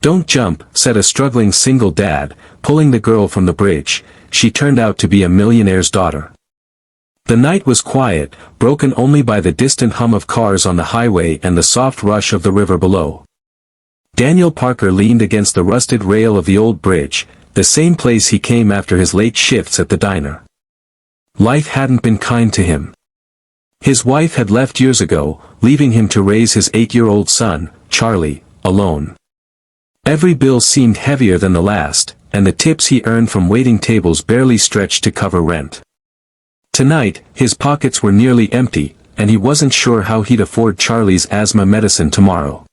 "Don't jump," said a struggling single dad, pulling the girl from the bridge. She turned out to be a millionaire's daughter. The night was quiet, broken only by the distant hum of cars on the highway and the soft rush of the river below. Daniel Parker leaned against the rusted rail of the old bridge, the same place he came after his late shifts at the diner. Life hadn't been kind to him. His wife had left years ago, leaving him to raise his 8-year-old son, Charlie, alone. Every bill seemed heavier than the last, and the tips he earned from waiting tables barely stretched to cover rent. Tonight, his pockets were nearly empty, and he wasn't sure how he'd afford Charlie's asthma medicine tomorrow.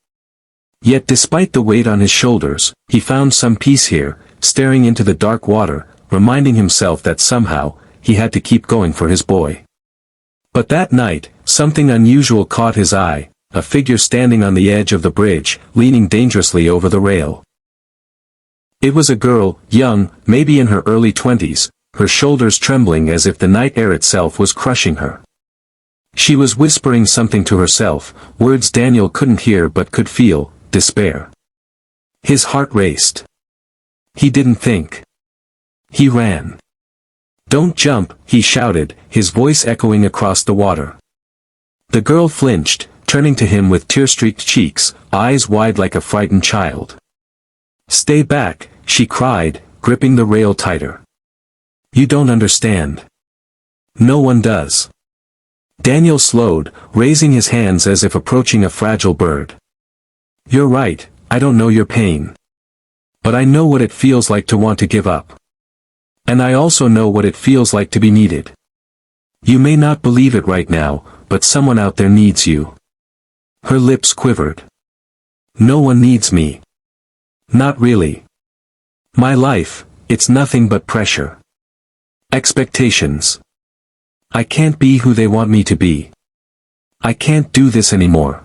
Yet despite the weight on his shoulders, he found some peace here, staring into the dark water, reminding himself that somehow, he had to keep going for his boy. But that night, something unusual caught his eye, a figure standing on the edge of the bridge, leaning dangerously over the rail. It was a girl, young, maybe in her early 20s, her shoulders trembling as if the night air itself was crushing her. She was whispering something to herself, words Daniel couldn't hear but could feel, despair. His heart raced. He didn't think. He ran. "Don't jump," he shouted, his voice echoing across the water. The girl flinched, turning to him with tear-streaked cheeks, eyes wide like a frightened child. "Stay back," she cried, gripping the rail tighter. "You don't understand." "No one does." Daniel slowed, raising his hands as if approaching a fragile bird. "You're right, I don't know your pain. But I know what it feels like to want to give up. And I also know what it feels like to be needed. You may not believe it right now, but someone out there needs you." Her lips quivered. "No one needs me. Not really. My life, it's nothing but pressure. Expectations. I can't be who they want me to be. I can't do this anymore."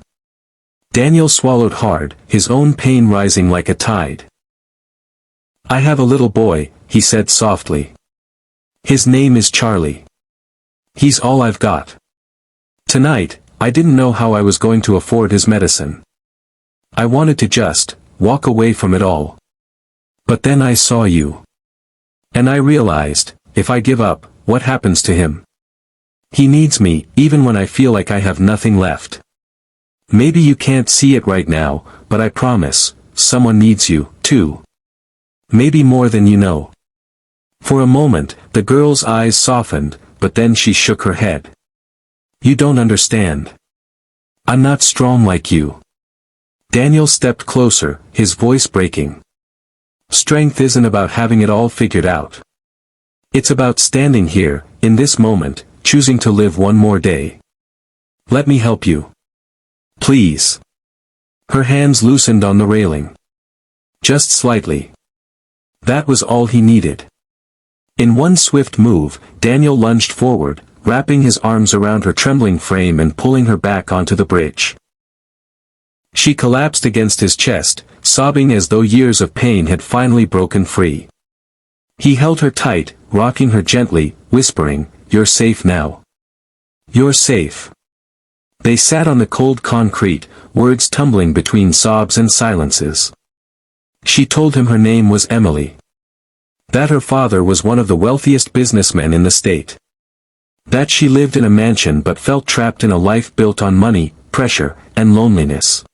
Daniel swallowed hard, his own pain rising like a tide. "I have a little boy," he said softly. "His name is Charlie. He's all I've got. Tonight, I didn't know how I was going to afford his medicine. I wanted to just walk away from it all. But then I saw you. And I realized, if I give up, what happens to him? He needs me, even when I feel like I have nothing left. Maybe you can't see it right now, but I promise, someone needs you, too. Maybe more than you know." For a moment, the girl's eyes softened, but then she shook her head. "You don't understand. I'm not strong like you." Daniel stepped closer, his voice breaking. "Strength isn't about having it all figured out. It's about standing here, in this moment, choosing to live one more day. Let me help you. Please." Her hands loosened on the railing. Just slightly. That was all he needed. In one swift move, Daniel lunged forward, wrapping his arms around her trembling frame and pulling her back onto the bridge. She collapsed against his chest, sobbing as though years of pain had finally broken free. He held her tight, rocking her gently, whispering, "You're safe now. You're safe." They sat on the cold concrete, words tumbling between sobs and silences. She told him her name was Emily. That her father was one of the wealthiest businessmen in the state. That she lived in a mansion but felt trapped in a life built on money, pressure, and loneliness.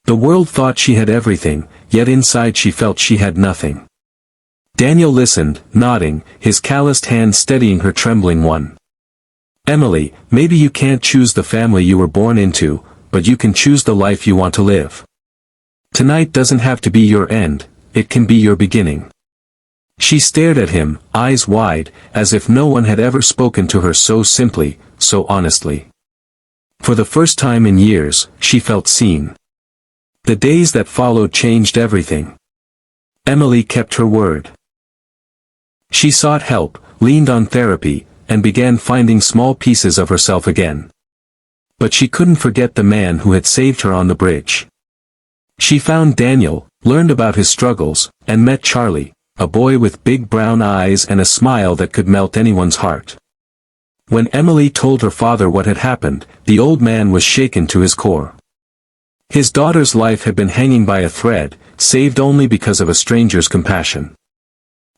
The world thought she had everything, yet inside she felt she had nothing. Daniel listened, nodding, his calloused hand steadying her trembling one. "Emily, maybe you can't choose the family you were born into, but you can choose the life you want to live. Tonight doesn't have to be your end, it can be your beginning." She stared at him, eyes wide, as if no one had ever spoken to her so simply, so honestly. For the first time in years, she felt seen. The days that followed changed everything. Emily kept her word. She sought help, leaned on therapy, and began finding small pieces of herself again. But she couldn't forget the man who had saved her on the bridge. She found Daniel, learned about his struggles, and met Charlie, a boy with big brown eyes and a smile that could melt anyone's heart. When Emily told her father what had happened, the old man was shaken to his core. His daughter's life had been hanging by a thread, saved only because of a stranger's compassion.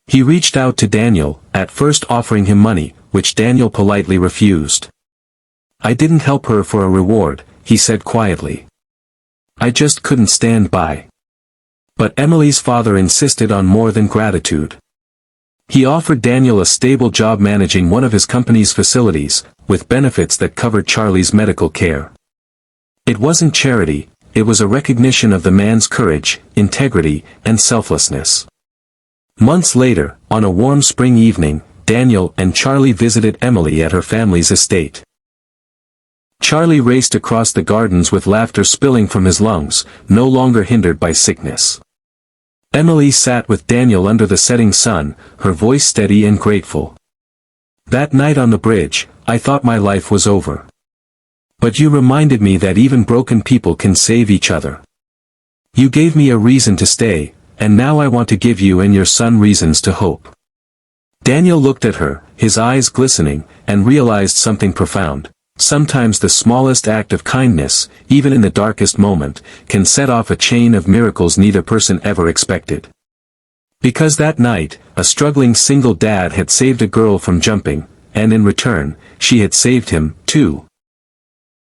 He reached out to Daniel, at first offering him money, which Daniel politely refused. "I didn't help her for a reward," he said quietly. "I just couldn't stand by." But Emily's father insisted on more than gratitude. He offered Daniel a stable job managing one of his company's facilities, with benefits that covered Charlie's medical care. It wasn't charity, it was a recognition of the man's courage, integrity, and selflessness. Months later, on a warm spring evening, Daniel and Charlie visited Emily at her family's estate. Charlie raced across the gardens with laughter spilling from his lungs, no longer hindered by sickness. Emily sat with Daniel under the setting sun, her voice steady and grateful. "That night on the bridge, I thought my life was over. But you reminded me that even broken people can save each other. You gave me a reason to stay, and now I want to give you and your son reasons to hope." Daniel looked at her, his eyes glistening, and realized something profound. Sometimes the smallest act of kindness, even in the darkest moment, can set off a chain of miracles neither person ever expected. Because that night, a struggling single dad had saved a girl from jumping, and in return, she had saved him, too.